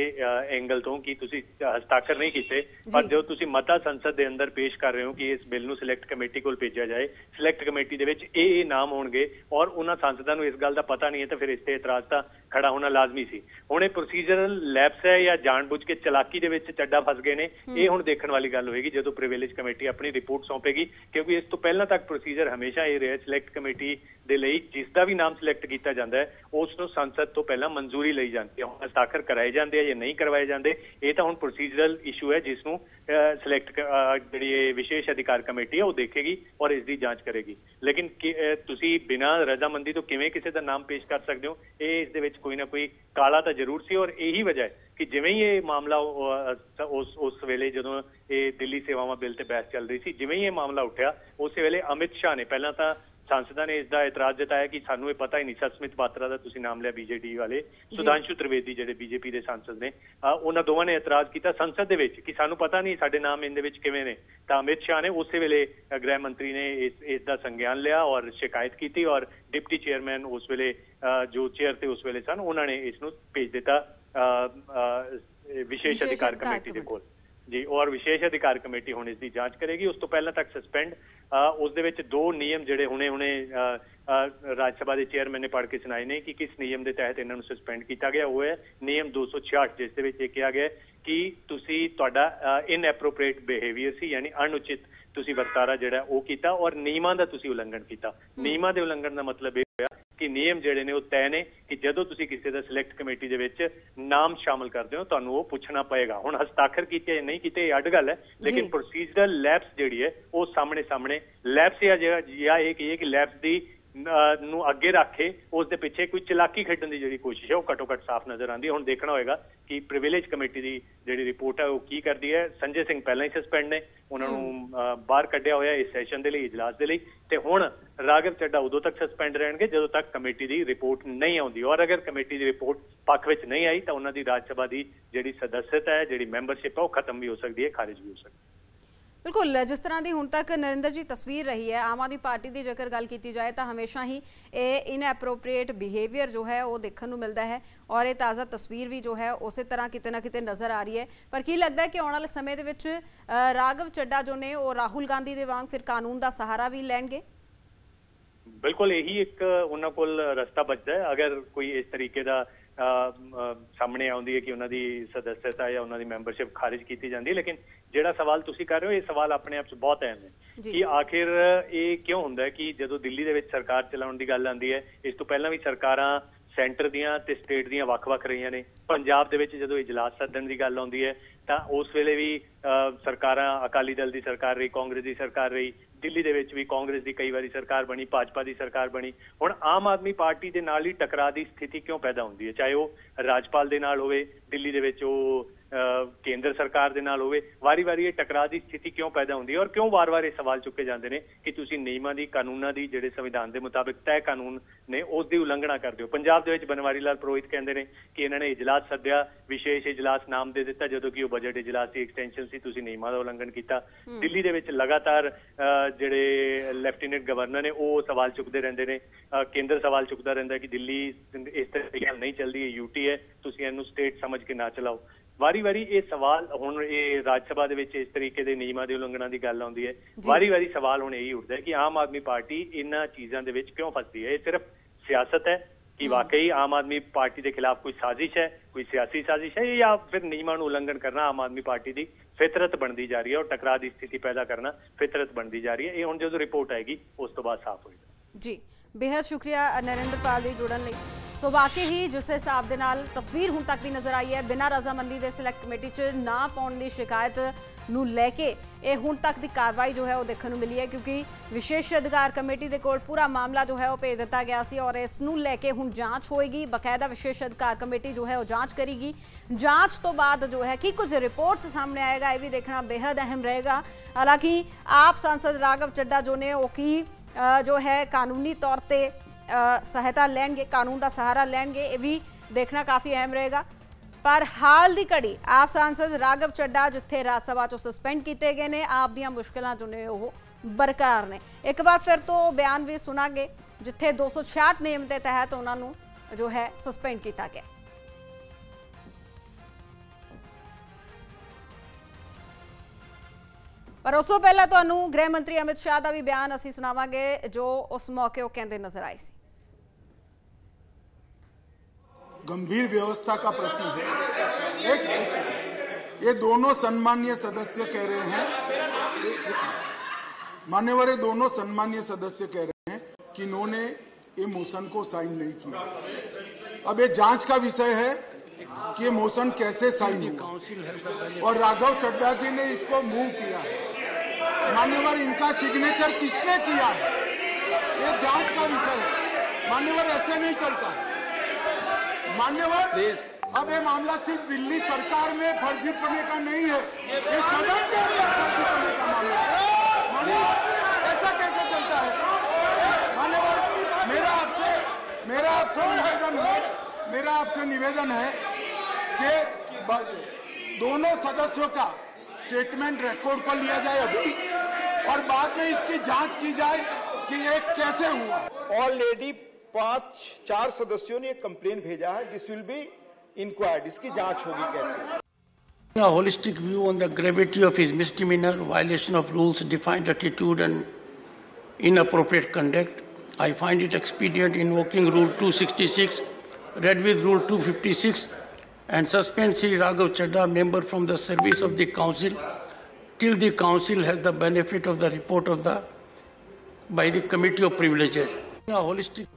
एंगल तो कि तुसी हस्ताक्षर नहीं किए, पर जो तुसी मता संसद के अंदर पेश कर रहे हो कि इस बिल नूं सिलेक्ट कमेटी को भेजा जाए, सिलेक्ट कमेटी दे विच ये नाम होणगे और उन्हां सांसदां नूं इस गल का पता नहीं है, तो फिर इस ते इतराज तां खड़ा होना लाजमी सी। हुण ये प्रोसीजरल लैप्स है या जानबूझ के चलाकी दे विच चड्डा फस गए ने, ये हुण देखण वाली गल होएगी जदों प्रिविलेज कमेटी अपनी रिपोर्ट सौंपेगी, क्योंकि इस तो पहला तक प्रोसीजर हमेशा ये रहा सिलेक्ट कमेटी दे लई जिसका भी नाम सिलेक्ट किया जाता है उसनूं संसद तो पहला मंजूरी लई जाती है। हस्ताक्षर कराए जाते हैं या नहीं करवाए जाते, ये तो हुण प्रोसीजरल इशू है जिसनूं सिलेक्ट जिहड़ी विशेष अधिकार कमेटी है वो देखेगी और इसकी जांच करेगी। लेकिन तुसी बिना रजामंदी तो किवें किसी का नाम पेश कर सकते हो, ये इस दे विच कोई ना कोई काला तो जरूर सी। और यही वजह है कि जिवें ही ये मामला उस वेले जदों ये दिल्ली सेवावां बिल ते बहस चल रही सी, जिवें ही ये मामला उठा उस वेले अमित शाह ने पहला तो सांसदा ने इसका इतराज जताया कि सानू ये पता ही नहीं, सस्मित पात्रा का तुसीं नाम लिया बीजेडी वाले, सुधांशु त्रिवेदी जिहड़े बीजेपी के सांसद ने, उन्हां दोवां ने इतराज किया संसद दे विच कि सानू पता नहीं साडे नाम इहदे विच किवें ने। तां अमित शाह ने उस वेले गृह मंत्री ने इसका संज्ञान लिया और शिकायत की और डिप्टी चेयरमैन उस वेले जो चेयर थे उस वेले सन, उन्होंने इसनूं भेज दिता विशेष अधिकार कमेटी दे कोल जी, और विशेष अधिकार कमेटी हुण इसकी जांच करेगी। उस तो पहला तक सस्पेंड उस दे विच दो नियम जिहड़े हुणे राज सभा के चेयरमैन ने पढ़ के सुनाए ने कि किस नियम के तहत इन्हां नूं सस्पेंड किया गया, वो है नियम 266 जिस दे विच कहा गया कि तुसीं तुहाडा इनएप्रोप्रिएट बिहेवियर सी, यानी अनुचित तुसीं वर्तारा जिहड़ा वो कीता और नियमां दा तुसीं उलंघन किया। नियमां दे उलंघन का मतलब ये होया कि नियम जिहड़े ने वो तय ने कि जदों तुसीं किसी दा सिलेक्ट कमेटी दे विच नाम शामिल करते हो तुहानूं वो पुछना पएगा। हुण हस्ताक्षर कीते या नहीं कीते अड गल है, लेकिन प्रोसीजरल लैप्स जिहड़ी है वो सामने सामने लैप्स या कि लैप्स दी नूं अगे रख के उस दे पिछे कोई चलाकी खेडण दी जिहड़ी कोशिश है वो घट्टो घट्ट साफ नजर आती है। हुण देखना होएगा कि प्रिविलेज कमेटी की जिहड़ी रिपोर्ट है वो की करती है। संजय सिंह पहला ही सस्पेंड ने, उन्होंने बाहर कढ़िया होया इस सैशन के लिए, इजलास के लिए, ते हुण राघव चड्डा उदों तक सस्पेंड रहणगे जदों तक कमेटी की रिपोर्ट नहीं आउंदी, और अगर कमेटी की रिपोर्ट पक्ष विच नहीं आई तो उन्हां दी राज्य सभा की जिहड़ी सदस्यता है, जिहड़ी मैंबरशिप है, वो खत्म भी हो सकती है, खारिज भी हो सकती है। बिल्कुल, जिस तरह की हुण तक नरिंदर जी तस्वीर रही है आम आदमी पार्टी की जेकर गल की जाए तो हमेशा ही ये इनएप्रोप्रिएट बिहेवियर जो है वो देखने को मिलता है, और ये ताज़ा तस्वीर भी जो है उस तरह किते ना किते नज़र आ रही है। पर की लगता है कि आने वाले समय दे विच राघव चड्डा जो ने वो राहुल गांधी दे वांग फिर कानून का सहारा भी लैणगे? बिल्कुल, यही एक उन्हां कोल रस्ता बचदा है। अगर कोई इस तरीके का सामने आउंदी है कि उन्हां दी सदस्यता या उन्हां दी मैंबरशिप खारिज की जाती है, लेकिन जिहड़ा सवाल तुसीं कर रहे हो ये सवाल अपने आप च बहुत अहम है कि आखिर ये क्यों हुंदा है कि जदों दिल्ली दे विच सरकार चलाउण दी गल आंदी है, इस तो पहला भी सरकारां सेंटर दियां ते स्टेट दियां वख-वख रहीआं ने। पंजाब दे विच जदों इजलास सੱਦਣ दी गल आउंदी है तां उस वेले भी सरकारां अकाली दल दी सरकार रही, कांग्रेस दी सरकार रही, दिल्ली दे विच भी कांग्रेस दी कई बारी सरकार बनी, भाजपा दी सरकार बनी। हुण आम आदमी पार्टी दे नाल ही टकराਅ दी स्थिति क्यों पैदा हुंदी है, चाहे वो राजपाल दे नाल होवे, दिल्ली दे विच केंद्र सरकार दे नाल होवे, वारी वारी ये टकराਅ दी स्थिति क्यों पैदा हुंदी है और क्यों वार वार ये सवाल चुके जाते हैं कि तुसीं नियमां दी कानूनां दी जिहड़े संविधान दे मुताबिक तय कानून ने उस दी उलंघना करदे हो। पंजाब दे विच बनवारी लाल पुरोहित कहंदे ने कि इन्हां ने इजलास सद्दिया, विशेष इजलास नाम दे दिता जदों कि वो बजट इजलास दी एक्सटेंशन सी, तुसीं नियमां दा उलंघन कीता। दिल्ली दे विच लगातार जिहड़े लेफ्टिनेंट गवर्नर ने वो सवाल चुकते रहंदे ने, केंद्र सवाल चुकता रहिंदा है कि दिल्ली इस तरीके नाल नहीं चलदी, ये यूटी है, तुसीं इहनूं स्टेट समझ के ना चलाओ। वारी वारी ये सवाल हुण ये राज सभा दे विच इस तरीके दे नियमां दी उलंघना दी गल आउंदी है, वारी वारी सवाल हुण यही उठदा है कि आम आदमी पार्टी इन्हां चीज़ां दे विच क्यों फसदी है। ये सिर्फ सियासत है कि वाकई आम आदमी पार्टी के खिलाफ कोई साजिश है, कोई सियासी साजिश है, या फिर नियमां नूं उलंघन करना आम आदमी पार्टी की फितरत बनती जा रही है और टकराਅ की स्थिति पैदा करना फितरत बनती जा रही है। ये हुण जदों रिपोर्ट आएगी उस तो बाद साफ होएगा। जी, बेहद शुक्रिया नरेंद्रपाल जी जुड़न लई। ਸੋ ਵਾਕਈ ਹੀ ਜਿਸ ਹਿਸਾਬ ਦੇ ਨਾਲ ਤਸਵੀਰ ਹੁਣ ਤੱਕ ਦੀ ਨਜ਼ਰ ਆਈ ਹੈ, ਬਿਨਾਂ ਰਜ਼ਾਮੰਦੀ ਦੇ ਸਿਲੈਕਟ ਕਮੇਟੀ 'ਚ ਨਾ ਪਾਉਣ ਦੀ ਸ਼ਿਕਾਇਤ ਨੂੰ ਲੈ ਕੇ ਇਹ ਹੁਣ ਤੱਕ ਦੀ ਕਾਰਵਾਈ ਜੋ ਹੈ ਉਹ ਦੇਖਣ ਨੂੰ ਮਿਲੀ ਹੈ, ਕਿਉਂਕਿ ਵਿਸ਼ੇਸ਼ ਅਧਿਕਾਰ ਕਮੇਟੀ ਦੇ ਕੋਲ ਪੂਰਾ ਮਾਮਲਾ ਜੋ ਹੈ ਉਹ ਭੇਜ ਦਿੱਤਾ ਗਿਆ ਸੀ ਔਰ ਇਸ ਨੂੰ ਲੈ ਕੇ ਹੁਣ ਜਾਂਚ ਹੋਏਗੀ। ਬਕਾਇਦਾ ਵਿਸ਼ੇਸ਼ ਅਧਿਕਾਰ ਕਮੇਟੀ ਜੋ ਹੈ ਉਹ ਜਾਂਚ ਕਰੇਗੀ। ਜਾਂਚ ਤੋਂ ਬਾਅਦ ਜੋ ਹੈ ਕਿ ਕੁਝ ਰਿਪੋर्ट्स सामने आएगा, ये भी देखना बेहद अहम रहेगा। हालांकि आप सांसद राघव चड्ढा जो ने जो है कानूनी तौर पर सहायता लैणगे, कानून का सहारा लैणगे, ये भी देखना काफ़ी अहम रहेगा। पर हाल की घड़ी आप सांसद राघव चड्ढा जिथे राज सभा चो सस्पेंड किए गए हैं, आप दी मुश्किलां जो ने वो बरकरार ने। एक बार फिर तो बयान भी सुनांगे जिथे 266 नियम के तहत उन्होंने जो है सस्पेंड किया गया। पर उस तो पहला तो गृह मंत्री अमित शाह का भी बयान असीं सुनावांगे जो उस मौके वो कहते नजर आए सी। गंभीर व्यवस्था का प्रश्न है। ये दोनों सम्मानीय सदस्य कह रहे हैं, मान्यवर दोनों सम्मानीय सदस्य कह रहे हैं कि इन्होंने ये मोशन को साइन नहीं किया। अब ये जांच का विषय है कि ये मोशन कैसे साइन हुआ और राघव चड्ढा जी ने इसको मूव किया है। मान्यवर इनका सिग्नेचर किसने किया है, ये जांच का विषय है। मान्यवर ऐसे नहीं चलता है। मान्यवर अब ये मामला सिर्फ दिल्ली सरकार में फर्जी पड़ने का नहीं है, ये सदन के अंदर फर्जी पड़ने का मामला है। मान्यवर ऐसा कैसे चलता है? मान्यवर मेरा आपसे निवेदन है कि दोनों सदस्यों का स्टेटमेंट रिकॉर्ड पर लिया जाए अभी और बाद में इसकी जांच की जाए कि ये कैसे हुआ। ऑलरेडी 5-4 सदस्यों ने एक कंप्लेन भेजा है, दिस विल बी इंक्वायर्ड, इसकी जांच होगी कैसे। A holistic view on the gravity of his misdemeanor, violation of rules, defined attitude and inappropriate conduct, I find it expedient invoking Rule 266, read with Rule 256, and suspend Sri Raghav Chadha, member from the service of the Council, till the Council has the benefit of the report of by the Committee of Privileges. A holistic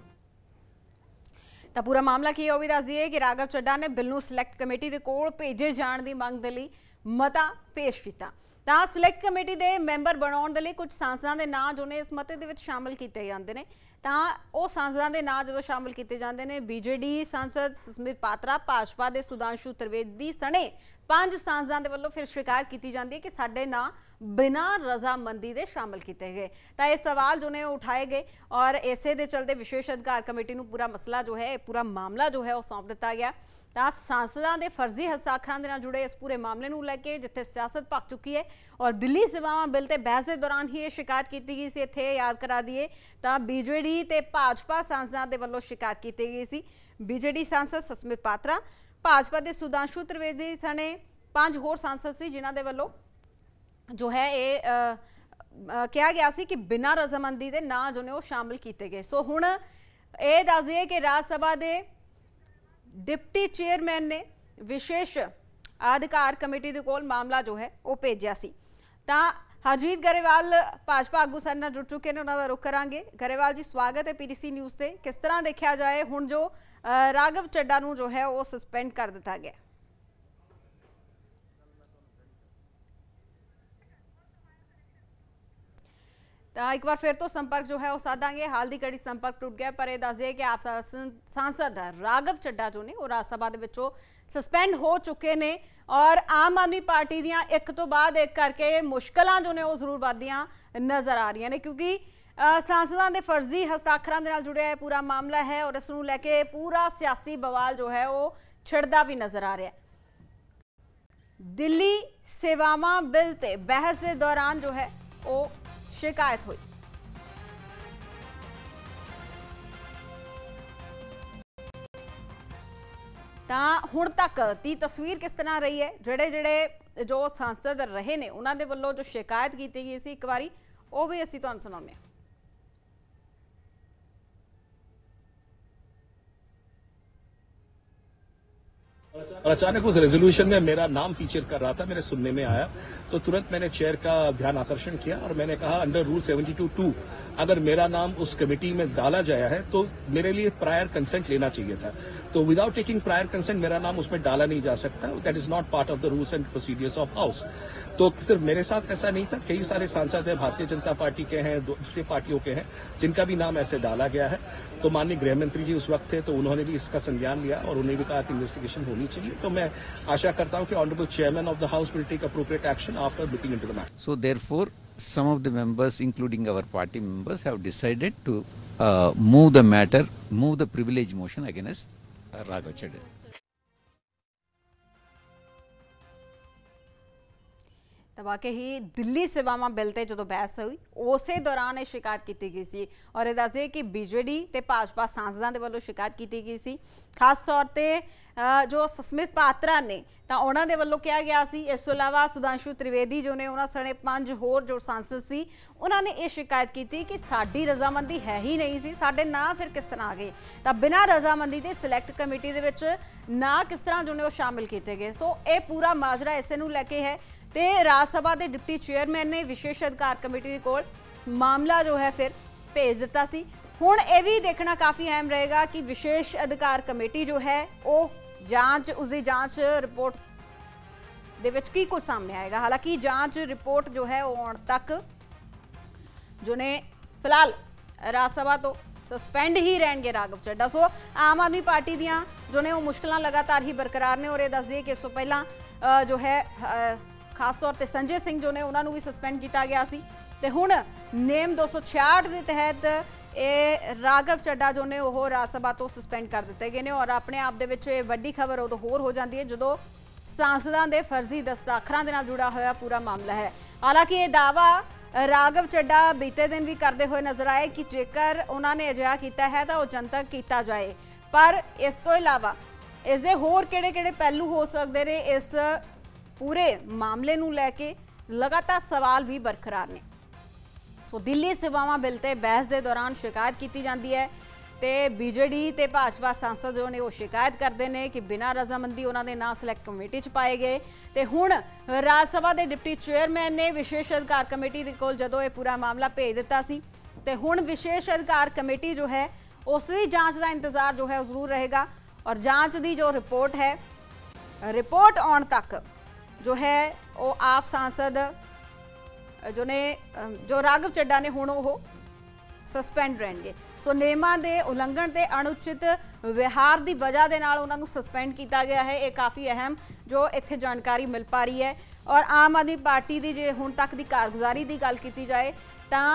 ਤਾਂ ਪੂਰਾ ਮਾਮਲਾ ਕੀ ਹੈ ਉਹ ਵੀ ਦੱਸ ਦਈਏ ਕਿ ਰਾਘਵ ਚੱਡਾ ਨੇ bill ਨੂੰ ਸਿਲੈਕਟ ਕਮੇਟੀ ਦੇ ਕੋਲ ਭੇਜੇ ਜਾਣ ਦੀ ਮੰਗ ਦੇ ਲਈ ਮਤਾ ਪੇਸ਼ ਕੀਤਾ। ਤਾਂ ਸਿਲੈਕਟ ਕਮੇਟੀ ਦੇ ਮੈਂਬਰ ਬਣਾਉਣ ਦੇ ਲਈ ਕੁਝ ਸਾਂਸਦਾਂ ਦੇ ਨਾਂ ਜੋ ਨੇ ਇਸ ਮਤੇ ਦੇ ਵਿੱਚ ਸ਼ਾਮਲ ਕੀਤੇ ਜਾਂਦੇ ਨੇ। ਤਾਂ ਉਹ ਸਾਂਸਦਾਂ ਦੇ ਨਾਂ ਜਦੋਂ ਸ਼ਾਮਲ ਕੀਤੇ ਜਾਂਦੇ ਨੇ, ਬੀਜੇਡੀ ਸਾਂਸਦ ਸੁਸਮਿਤ ਪਾਤਰਾ, ਭਾਜਪਾ ਦੇ ਸੁਦਾਂਸ਼ੂ ਤ੍ਰਿਵੇਦੀ ਸਣੇ 5 ਸਾਂਸਦਾਂ ਦੇ ਵੱਲੋਂ ਫਿਰ ਸ਼ਿਕਾਇਤ ਕੀਤੀ ਜਾਂਦੀ ਹੈ ਕਿ ਸਾਡੇ ਨਾਂ बिना रजामंदी दे शामिल किए गए। तो ये सवाल जो ने उठाए गए और इसे दे चलते विशेष अधिकार कमेटी को पूरा मसला जो है, पूरा मामला जो है वो सौंप दिता गया। तो सांसदों के फर्जी हस्ताक्षरों के नाल जुड़े इस पूरे मामले को लैके जिथे सियासत भख चुकी है और दिल्ली सेवावां बिल ते बहस के दौरान ही ये शिकायत की गई सी। इत्थे याद करा दिए तो बीजेडी ते भाजपा सांसदों के वल्लों शिकायत की गई सी। बीजेडी सांसद सुस्मित पात्रा, भाजपा के सुधांशु त्रिवेदी सने 5 होर सांसद सी जिन्हां दे वल्लों जो है ये कहा गया सी कि बिना रजामंदी के ना जो ने वो शामिल किए गए। सो हुण ये दस दिए कि राज सभा के डिप्टी चेयरमैन ने विशेष अधिकार कमेटी के कोल मामला जो है वो भेजा सी। तो हरजीत गरेवाल भाजपा आगू साडे नाल जुड़ चुके हैं, उन्होंने रुख करांगे। गरेवाल जी स्वागत है PTC न्यूज़ से। किस तरह देखा जाए हुण जो राघव चड्ढा नूं जो है वो सस्पेंड कर दिता गया? तो एक बार फिर तो संपर्क जो है वो साधांगे। हाल की घड़ी संपर्क टूट गया, पर यह दस दिए कि आप सांसद राघव चड्ढा जो ने राज सभा के सस्पेंड हो चुके ने और आम आदमी पार्टी दियां एक तो बाद एक करके मुश्किलां जो ने वो जरूर बढ़दियां नज़र आ रही ने, क्योंकि सांसदों के फर्जी हस्ताक्षरों के नाल जुड़िया पूरा मामला है और इसनूं लैके पूरा सियासी बवाल जो है वो छिड़दा भी नज़र आ रहा है। दिल्ली सेवावां बिल ते बहस के दौरान जो है वो शिकायत हुई। हुण तक दी तस्वीर किस तरह रही है, जेड़े जो सांसद रहे ने उन्हां दे वल्लों जो शिकायत की गई सी, एक बारी वो भी असीं तुहानूं सुणाउने। और अचानक उस रेजोल्यूशन में मेरा नाम फीचर कर रहा था, मेरे सुनने में आया तो तुरंत मैंने चेयर का ध्यान आकर्षण किया और मैंने कहा अंडर रूल 72(2) अगर मेरा नाम उस कमेटी में डाला गया है तो मेरे लिए प्रायर कंसेंट लेना चाहिए था। तो विदाउट टेकिंग प्रायर कंसेंट मेरा नाम उसमें डाला नहीं जा सकता। That is not part of the rules and procedures of house. तो सिर्फ मेरे साथ ऐसा नहीं था, कई सारे सांसद हैं, भारतीय जनता पार्टी के हैं, दूसरी पार्टियों के हैं, जिनका भी नाम ऐसे डाला गया है। तो माननीय गृह मंत्री जी उस वक्त थे, तो उन्होंने भी इसका संज्ञान लिया और उन्हें भी कहा कि इन्वेस्टिगेशन होनी चाहिए। तो मैं आशा करता हूं कि honourable chairman of the house will take appropriate action after looking into the matter. So therefore, some of the members, including our party members, have decided to move the privilege motion against Raghav Chadha. ਤਾਂ ਵਾਕਈ ਦਿੱਲੀ ਸੇਵਾਵਾਂ bill ਤੇ ਜਦੋਂ ਬਹਿਸ ਹੋਈ ਉਸੇ ਦੌਰਾਨ ਇਹ ਸ਼ਿਕਾਇਤ ਕੀਤੀ ਗਈ ਸੀ ਔਰ ਇਹ ਦੱਸਦੇ ਕਿ ਬੀਜੇਡੀ ਤੇ ਭਾਜਪਾ ਸਾਂਸਦਾਂ ਦੇ ਵੱਲੋਂ ਸ਼ਿਕਾਇਤ ਕੀਤੀ ਗਈ ਸੀ। ਖਾਸ ਤੌਰ ਤੇ ਜੋ ਸਸਮਿਤ ਪਾਤਰਾ ਨੇ ਤਾਂ ਉਹਨਾਂ ਦੇ ਵੱਲੋਂ ਕਿਹਾ ਗਿਆ ਸੀ। ਇਸ ਤੋਂ ਇਲਾਵਾ ਸੁਦਾਂਸ਼ੂ ਤ੍ਰਿਵੇਦੀ ਜੋ ਨੇ ਉਹਨਾਂ ਸਣੇ 5 ਹੋਰ ਜੋ ਸਾਂਸਦ ਸੀ ਉਹਨਾਂ ਨੇ ਇਹ ਸ਼ਿਕਾਇਤ ਕੀਤੀ ਕਿ ਸਾਡੀ ਰਜ਼ਾਮੰਦੀ ਹੈ ਹੀ ਨਹੀਂ ਸੀ, ਸਾਡੇ ਨਾਂ ਫਿਰ ਕਿਸ ਤਰ੍ਹਾਂ ਆ ਗਏ। ਤਾਂ ਬਿਨਾਂ ਰਜ਼ਾਮੰਦੀ ਦੇ ਸਿਲੈਕਟ ਕਮੇਟੀ ਦੇ ਵਿੱਚ ਨਾਂ ਕਿਸ ਤਰ੍ਹਾਂ ਜੋ ਨੇ ਉਹ ਸ਼ਾਮਿਲ ਕੀਤੇ ਗਏ। ਸੋ ਇਹ ਪੂਰਾ ਮਾਜਰਾ ਇਸੇ ਨੂੰ ਲੈ ਕੇ ਹੈ ਤੇ ਰਾਜ ਸਭਾ ਦੇ ਡਿਪਟੀ ਚੇਅਰਮੈਨ ਨੇ ਵਿਸ਼ੇਸ਼ ਅਧਿਕਾਰ ਕਮੇਟੀ ਦੇ ਕੋਲ ਮਾਮਲਾ ਜੋ ਹੈ ਫਿਰ ਭੇਜ ਦਿੱਤਾ ਸੀ। ਹੁਣ ਇਹ ਵੀ ਦੇਖਣਾ ਕਾਫੀ ਅਹਿਮ ਰਹੇਗਾ ਕਿ ਵਿਸ਼ੇਸ਼ ਅਧਿਕਾਰ ਕਮੇਟੀ ਜੋ ਹੈ ਉਹ ਜਾਂਚ, ਉਸਦੀ ਜਾਂਚ ਰਿਪੋਰਟ ਦੇ ਵਿੱਚ ਕੀ ਕੁਝ ਸਾਹਮਣੇ ਆਏਗਾ। ਹਾਲਾਂਕਿ ਜਾਂਚ ਰਿਪੋਰਟ ਜੋ ਹੈ ਉਹ ਆਉਣ ਤੱਕ ਜੋ ਨੇ ਫਿਲਹਾਲ ਰਾਜ ਸਭਾ ਤੋਂ ਸਸਪੈਂਡ ਹੀ ਰਹਿਣਗੇ ਰਾਘਵ ਚੱਡਾ। ਸੋ ਆਮ ਆਦਮੀ ਪਾਰਟੀ ਦੀਆਂ ਜੋ ਨੇ ਉਹ ਮੁਸ਼ਕਲਾਂ ਲਗਾਤਾਰ ਹੀ ਬਰਕਰਾਰ ਨੇ ਔਰ ਇਹ ਦੱਸ ਦਈਏ ਕਿ ਇਸ ਤੋਂ ਪਹਿਲਾਂ ਜੋ ਹੈ ਖਾਸ ਤੌਰ ਤੇ ਸੰਜੇ ਸਿੰਘ ਜੋ ਨੇ ਉਹਨਾਂ ਨੂੰ ਵੀ ਸਸਪੈਂਡ ਕੀਤਾ ਗਿਆ ਸੀ ਤੇ ਹੁਣ ਨੇਮ 266 ਦੇ ਤਹਿਤ ਇਹ ਰਾਘਵ ਚੱਡਾ ਜੋ ਨੇ ਉਹ ਰਾਜ ਸਭਾ ਤੋਂ ਸਸਪੈਂਡ ਕਰ ਦਿੱਤੇ ਗਏ ਨੇ। ਔਰ ਆਪਣੇ ਆਪ ਦੇ ਵਿੱਚ ਇਹ ਵੱਡੀ ਖਬਰ ਉਦੋਂ ਹੋਰ ਹੋ ਜਾਂਦੀ ਹੈ ਜਦੋਂ ਸਾਂਸਦਾਂ ਦੇ ਫਰਜ਼ੀ ਦਸਤਾਖਰਾਂ ਦੇ ਨਾਲ ਜੁੜਾ ਹੋਇਆ ਪੂਰਾ ਮਾਮਲਾ ਹੈ। ਹਾਲਾਂਕਿ ਇਹ ਦਾਅਵਾ ਰਾਘਵ ਚੱਡਾ ਬੀਤੇ ਦਿਨ ਵੀ ਕਰਦੇ ਹੋਏ ਨਜ਼ਰ ਆਏ ਕਿ ਜੇਕਰ ਉਹਨਾਂ ਨੇ ਅਜਿਹਾ ਕੀਤਾ ਹੈ ਤਾਂ ਉਹ ਜਨਤਕ ਕੀਤਾ ਜਾਏ। ਪਰ ਇਸ ਤੋਂ ਇਲਾਵਾ ਇਸ ਦੇ ਹੋਰ ਕਿਹੜੇ-ਕਿਹੜੇ ਪਹਿਲੂ ਹੋ ਸਕਦੇ ਨੇ, ਇਸ ਪੂਰੇ ਮਾਮਲੇ ਨੂੰ ਲੈ ਕੇ ਲਗਾਤਾਰ ਸਵਾਲ ਵੀ ਬਰਕਰਾਰ ਨੇ। ਸੋ ਦਿੱਲੀ ਸੇਵਾਵਾਂ ਬਿੱਲ ਤੇ ਬਹਿਸ ਦੇ ਦੌਰਾਨ ਸ਼ਿਕਾਇਤ ਕੀਤੀ ਜਾਂਦੀ ਹੈ ਤੇ ਬੀਜੇਡੀ ਤੇ ਭਾਜਪਾ ਸਾਂਸਦ ਜੋ ਨੇ ਉਹ ਸ਼ਿਕਾਇਤ ਕਰਦੇ ਨੇ ਕਿ ਬਿਨਾਂ ਰਜ਼ਾਮੰਦੀ ਉਹਨਾਂ ਦੇ ਨਾਂ ਸਿਲੈਕਟ ਕਮੇਟੀ 'ਚ ਪਾਏ ਗਏ। ਤੇ ਹੁਣ ਰਾਜ ਸਭਾ ਦੇ ਡਿਪਟੀ ਚੇਅਰਮੈਨ ਨੇ ਵਿਸ਼ੇਸ਼ ਅਧਿਕਾਰ ਕਮੇਟੀ ਦੇ ਕੋਲ ਜਦੋਂ ਇਹ ਪੂਰਾ ਮਾਮਲਾ ਭੇਜ ਦਿੱਤਾ ਸੀ ਤੇ ਹੁਣ ਵਿਸ਼ੇਸ਼ ਅਧਿਕਾਰ ਕਮੇਟੀ ਜੋ ਹੈ ਉਸ ਦੀ ਜਾਂਚ ਦਾ ਇੰਤਜ਼ਾਰ ਜੋ ਹੈ ਉਹ ਜ਼ਰੂਰ ਰਹੇਗਾ। ਔਰ ਜਾਂਚ ਦੀ ਜੋ ਰਿਪੋर्ट है, रिपोर्ट आने तक जो है वो आप सांसद जो ने जो राघव चड्डा ने हुण वो सस्पेंड रहेंगे। सो नियमां दे उलंघन ते अनुचित व्यवहार की वजह के नाल उन्हां नूं सस्पेंड किया गया है। ये काफ़ी अहम जो इत्थे जानकारी मिल पा रही है। और आम आदमी पार्टी की जे हुण तक की कारगुजारी की गल की जाए तो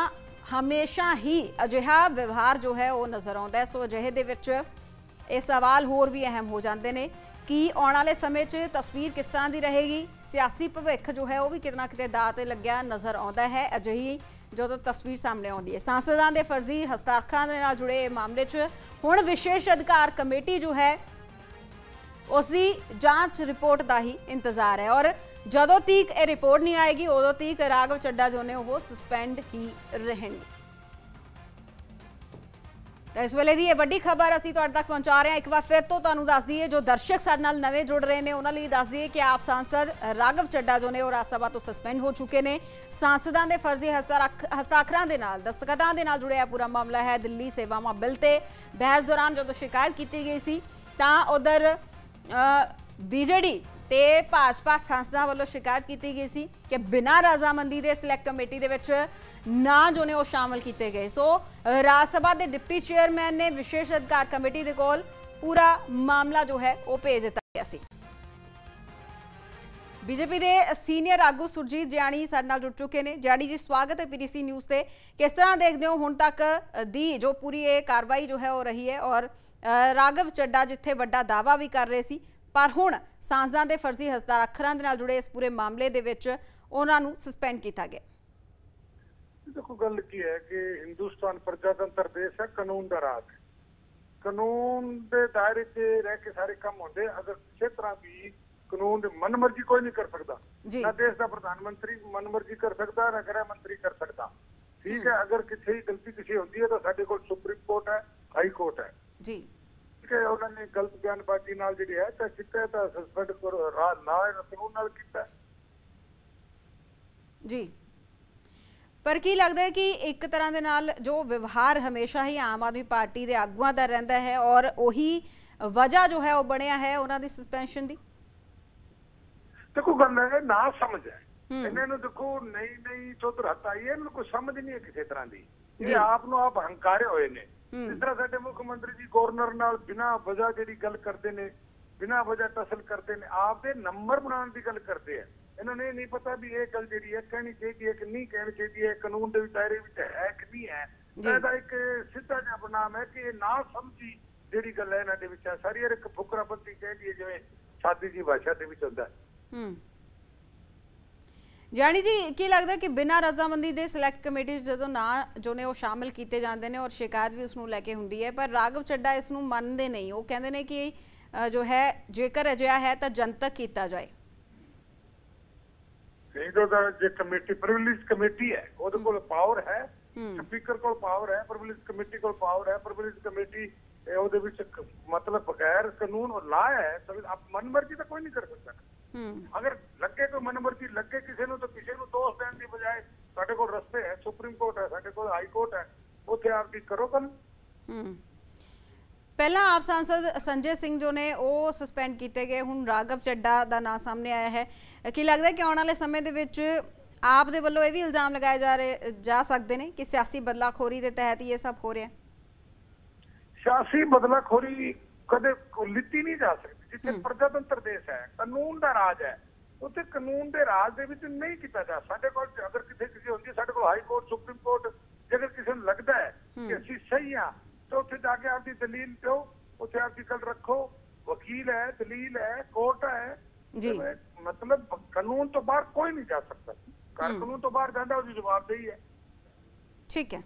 हमेशा ही अजिहा व्यवहार जो है वो नज़र आता है। सो अजिहे दे विच ये सवाल होर भी अहम हो जाते हैं कि आने वाले समय च तस्वीर किस तरह की रहेगी। सियासी भविख जो है वह भी कितना किते दाअ ते लग्या नज़र आता है अजिही जो तस्वीर सामने आती है। सांसदां दे फर्जी हस्ताक्षरां दे नाल जुड़े मामले च हुण विशेष अधिकार कमेटी जो है उसकी जांच रिपोर्ट का ही इंतजार है। और जदों तक ये रिपोर्ट नहीं आएगी उदों तक राघव चड्डा जो ने वो सस्पेंड ही रहेंगे। तो इस वेले की वड्डी खबर असीं तुहाडे तक पहुँचा रहे हैं। एक बार फिर तो तुहानूं दस दईए जो दर्शक साडे नाल नवे जुड़ रहे हैं उन्हां लई दस दईए कि आप सांसद राघव चड्डा जो ने वो राज सभा तो सस्पेंड हो चुके हैं। सांसदां दे फर्जी हस्ताक्षरां दे नाल दस्तखतां दे नाल जुड़िया पूरा मामला है। दिल्ली सेवावां बिल ते बहस दौरान जो शिकायत की गई सी तां उधर बीजेडी ते भाजपा सांसदां वालों शिकायत की गई सी कि बिना रजामंदी दे सिलेक्ट कमेटी दे विच ना जो ने वो शामिल किए गए। सो राज सभा के डिप्टी चेयरमैन ने विशेष अधिकार कमेटी के कोल पूरा मामला जो है वो भेज दिता गया सी। बीजेपी के सीनियर आगू सुरजीत जियाणी साडे नाल जुड़ चुके हैं। जियाणी जी स्वागत है पीटीसी न्यूज़ से। किस तरह देखते हो हुण तक दी जो पूरी ये कार्रवाई जो है वो रही है और राघव चड्डा जिथे वड्डा दावा भी कर रहे सी पर हुण सांसदां दे फर्जी हस्ताक्षरां दे नाल जुड़े इस पूरे मामले दे विच उन्हां नूं सस्पेंड किया गया। देखो गल की है कि हिंदुस्तान प्रजातंत्र देश है, कानून का राज है। कानून के दायरे से रह के सारे काम होंगे। अगर किसी तरह भी कानून मन मर्जी कोई नहीं कर सकता, ना देश का प्रधानमंत्री मन मर्जी कर सकता, ना गृह मंत्री कर सकता। ठीक है, अगर किसी गलती किसी होती है तो साडे कोल सुप्रीम कोर्ट है, हाई कोर्ट है जी। ठीक है, उन्होंने गलत बयानबाजी नाल जिहड़ी है तो किता तो सस्पेंड करो, ना कानून नाल कीता जी। ਪਰ ਕੀ ਲੱਗਦਾ ਹੈ ਕਿ ਇੱਕ ਤਰ੍ਹਾਂ ਦੇ ਨਾਲ ਜੋ ਵਿਵਹਾਰ ਹਮੇਸ਼ਾ ਹੀ ਆਮ ਆਦਮੀ ਪਾਰਟੀ ਦੇ ਆਗੂਆਂ ਦਾ ਰਹਿੰਦਾ ਹੈ ਔਰ ਉਹੀ ਵਜ੍ਹਾ ਜੋ ਹੈ ਉਹ ਬਣਿਆ ਹੈ ਉਹਨਾਂ ਦੀ ਸਸਪੈਂਸ਼ਨ ਦੀ? देखो गल है ना समझ है इन्होंने देखो नई चौधर हत्थ आई है इन्होंने कोई समझ नहीं है किसी तरह की ये आप हंकारे हुए ने जिस तरह साडे मुख मंत्री जी गवर्नर नाल बिना वजह जिहड़ी गल करते ने बिना वजह टसल करते ने आपदे नंबर बनाने की गल करते हैं इन्होंने नहीं पता भी ये गल जिहड़ी है कहनी चाहिए कि नहीं कहनी चाहिए कानून के दायरे विच है कि नहीं है ਇਹਦਾ एक सीधा जिहा बनाम है कि ना समझी जिहड़ी गल है इन्हां दे विच सारी एक फुकरापंती कहदी है जिवें सादी जी भाषा दे विच हुंदा ਜਾਨੀ ਜੀ ਕੀ ਲੱਗਦਾ ਕਿ ਬਿਨਾਂ ਰਜ਼ਾਮੰਦੀ ਦੇ ਸਿਲੈਕਟ ਕਮੇਟੀ ਜਦੋਂ ਨਾ ਜੋ ਨੇ ਉਹ ਸ਼ਾਮਿਲ ਕੀਤੇ ਜਾਂਦੇ ਨੇ ਔਰ ਸ਼ਿਕਾਇਤ ਵੀ ਉਸ ਨੂੰ ਲੈ ਕੇ ਹੁੰਦੀ ਹੈ ਪਰ ਰਾਘਵ ਚੱਡਾ ਇਸ ਨੂੰ ਮੰਨਦੇ ਨਹੀਂ ਉਹ ਕਹਿੰਦੇ ਨੇ ਕਿ ਜੋ ਹੈ ਜੇਕਰ ਅਜਿਹਾ ਹੈ ਤਾਂ ਜਨਤਕ ਕੀਤਾ ਜਾਏ ਇਹਦਾ ਤਾਂ ਜੇ ਕਮੇਟੀ ਪ੍ਰਿਵਿਲੇਜ ਕਮੇਟੀ ਹੈ ਉਹਦੇ ਕੋਲ ਪਾਵਰ ਹੈ ਸਪੀਕਰ ਕੋਲ ਪਾਵਰ ਹੈ ਪ੍ਰਿਵਿਲੇਜ ਕਮੇਟੀ ਕੋਲ ਪਾਵਰ ਹੈ ਪ੍ਰਿਵਿਲੇਜ ਕਮੇਟੀ ਉਹਦੇ ਵਿੱਚ मतलब बगैर कानून और ला है तो आप मनमर्जी तो कोई नहीं कर सकता अगर लगे कोई मनमर्जी लगे किसी तो किसी को दोष देने की बजाय साडे कोल रस्ते है सुप्रीम कोर्ट है साडे कोल हाई कोर्ट है उत्थे आप दी करो कल ਪਹਿਲਾਂ ਆਪ सांसद संजय सिंह जो ने ਉਹ ਸਸਪੈਂਡ ਕੀਤੇ ਗਏ ਹੁਣ ਰਾਘਵ ਚੱਡਾ ਦਾ ਨਾਂ ਸਾਹਮਣੇ ਆਇਆ ਹੈ ਕੀ ਲੱਗਦਾ ਕਿ ਆਉਣ ਵਾਲੇ ਸਮੇਂ ਦੇ ਵਿੱਚ ਆਪ ਦੇ ਵੱਲੋਂ ਇਹ ਵੀ ਇਲਜ਼ਾਮ ਲਗਾਏ ਜਾ ਸਕਦੇ ਨੇ ਕਿ ਸਿਆਸੀ ਬਦਲਾਖੋਰੀ ਦੇ ਤਹਿਤ ਇਹ ਸਭ ਹੋ ਰਿਹਾ ਹੈ सियासी बदलाखोरी कदे लिती नहीं जा सकती जिथे प्रजातंत्र देश है कानून का राज है उत्थे कानून के राज दे विच नहीं किया जा साडे कोल अगर किसी होंदी साडे कोल हाई कोर्ट सुप्रीम कोर्ट जेकर किसी नूं लगदा है कि असीं सही हां तो उत्थे जाके आपकी दलील दो उत्थे आपकी गल रखो वकील है दलील है कोर्ट है जी मतलब कानून तो बाहर कोई नहीं जा सकता कानून तो बाहर जाता उसकी जवाबदेही है ठीक है।